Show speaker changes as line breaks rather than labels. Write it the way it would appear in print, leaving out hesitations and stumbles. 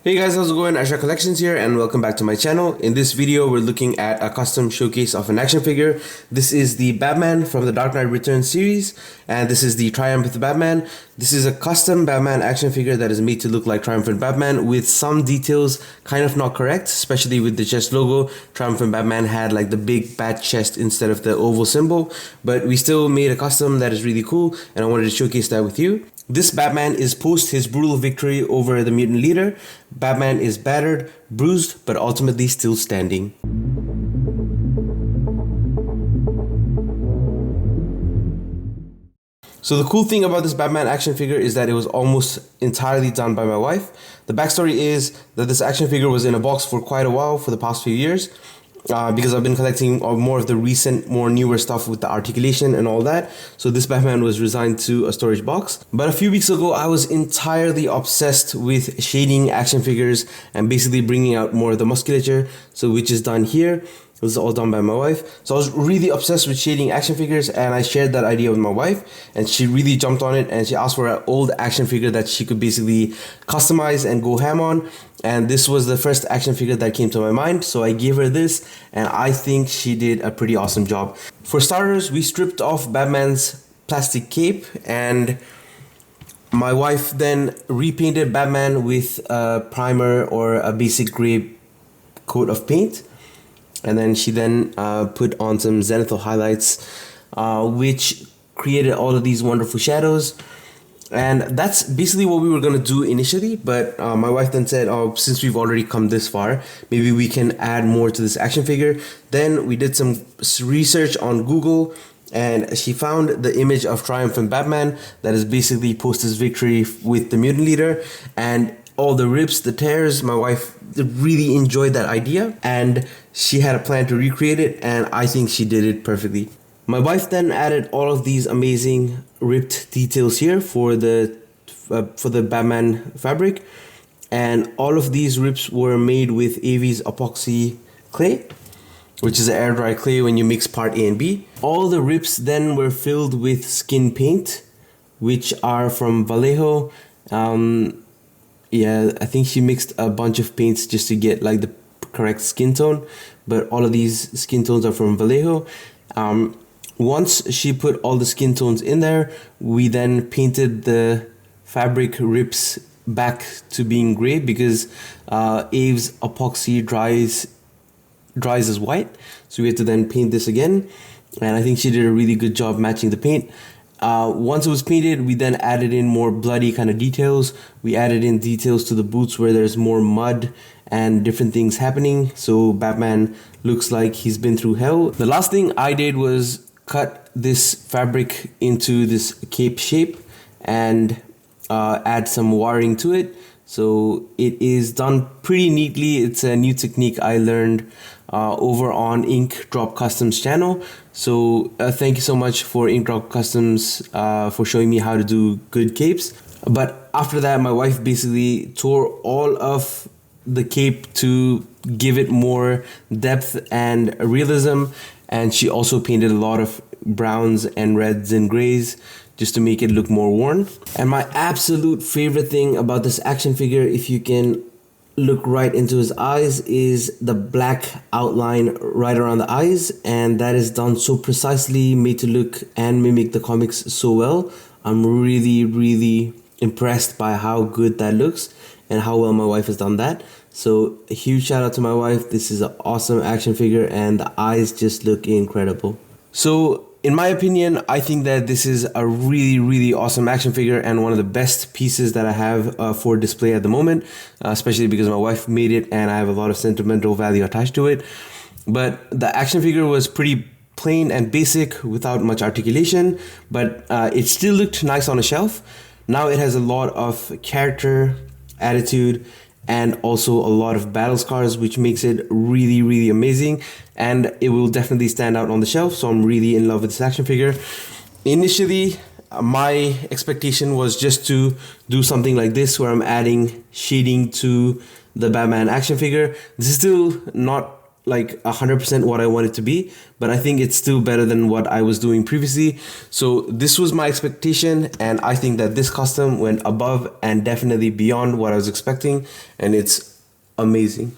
Hey guys, how's it going? Azrach Collections here and welcome back to my channel. In this video, we're looking at a custom showcase of an action figure. This is the Batman from the Dark Knight Returns series, and this is the Triumphant Batman. This is a custom Batman action figure that is made to look like Triumphant Batman with some details kind of not correct, especially with the chest logo. Triumphant Batman had like the big bat chest instead of the oval symbol, but we still made a custom that is really cool and I wanted to showcase that with you. This Batman is post his brutal victory over the mutant leader. Batman is battered, bruised, but ultimately still standing. So the cool thing about this Batman action figure is that it was almost entirely done by my wife. The backstory is that this action figure was in a box for quite a while, for the past few years. Because I've been collecting more of the recent, more newer stuff with the articulation and all that. So this Batman was resigned to a storage box. But a few weeks ago, I was entirely obsessed with shading action figures and basically bringing out more of the musculature. So which is done here. It was all done by my wife. So I was really obsessed with shading action figures and I shared that idea with my wife and she really jumped on it and she asked for an old action figure that she could basically customize and go ham on. And this was the first action figure that came to my mind. So I gave her this and I think she did a pretty awesome job. For starters, we stripped off Batman's plastic cape and my wife then repainted Batman with a primer or a basic gray coat of paint. And then she then put on some zenithal highlights, which created all of these wonderful shadows. And that's basically what we were going to do initially. But my wife then said, oh, since we've already come this far, maybe we can add more to this action figure. Then we did some research on Google and she found the image of Triumphant Batman that is basically post his victory with the mutant leader. And all the rips, the tears, my wife really enjoyed that idea and she had a plan to recreate it and I think she did it perfectly. My wife then added all of these amazing ripped details here for the Batman fabric, and all of these rips were made with AV's epoxy clay, which is an air dry clay when you mix part A and B. All the rips then were filled with skin paint, which are from Vallejo. Yeah, I think she mixed a bunch of paints just to get like the correct skin tone, but all of these skin tones are from Vallejo. Once she put all the skin tones in there, we then painted the fabric rips back to being gray because Abe's epoxy dries as white. So we had to then paint this again. And I think she did a really good job matching the paint. Once it was painted, we then added in more bloody kind of details. We added in details to the boots where there's more mud and different things happening. So Batman looks like he's been through hell. The last thing I did was cut this fabric into this cape shape and add some wiring to it. So it is done pretty neatly. It's a new technique I learned over on Ink Drop Customs channel. So thank you so much for Ink Drop Customs for showing me how to do good capes. But after that, my wife basically tore all of the cape to give it more depth and realism. And she also painted a lot of browns and reds and grays just to make it look more worn. And my absolute favorite thing about this action figure, if you can look right into his eyes, is the black outline right around the eyes. And that is done so precisely, made to look and mimic the comics so well. I'm really, really impressed by how good that looks and how well my wife has done that. So a huge shout out to my wife. This is an awesome action figure and the eyes just look incredible. So in my opinion, I think that this is a really, really awesome action figure and one of the best pieces that I have for display at the moment, especially because my wife made it and I have a lot of sentimental value attached to it. But the action figure was pretty plain and basic without much articulation, but it still looked nice on a shelf. Now it has a lot of character, attitude, and also a lot of battle scars, which makes it really, really amazing. And it will definitely stand out on the shelf. So I'm really in love with this action figure. Initially, my expectation was just to do something like this, where I'm adding shading to the Batman action figure. This is still not like 100% what I want it to be, but I think it's still better than what I was doing previously. So this was my expectation, and I think that this custom went above and definitely beyond what I was expecting, and it's amazing.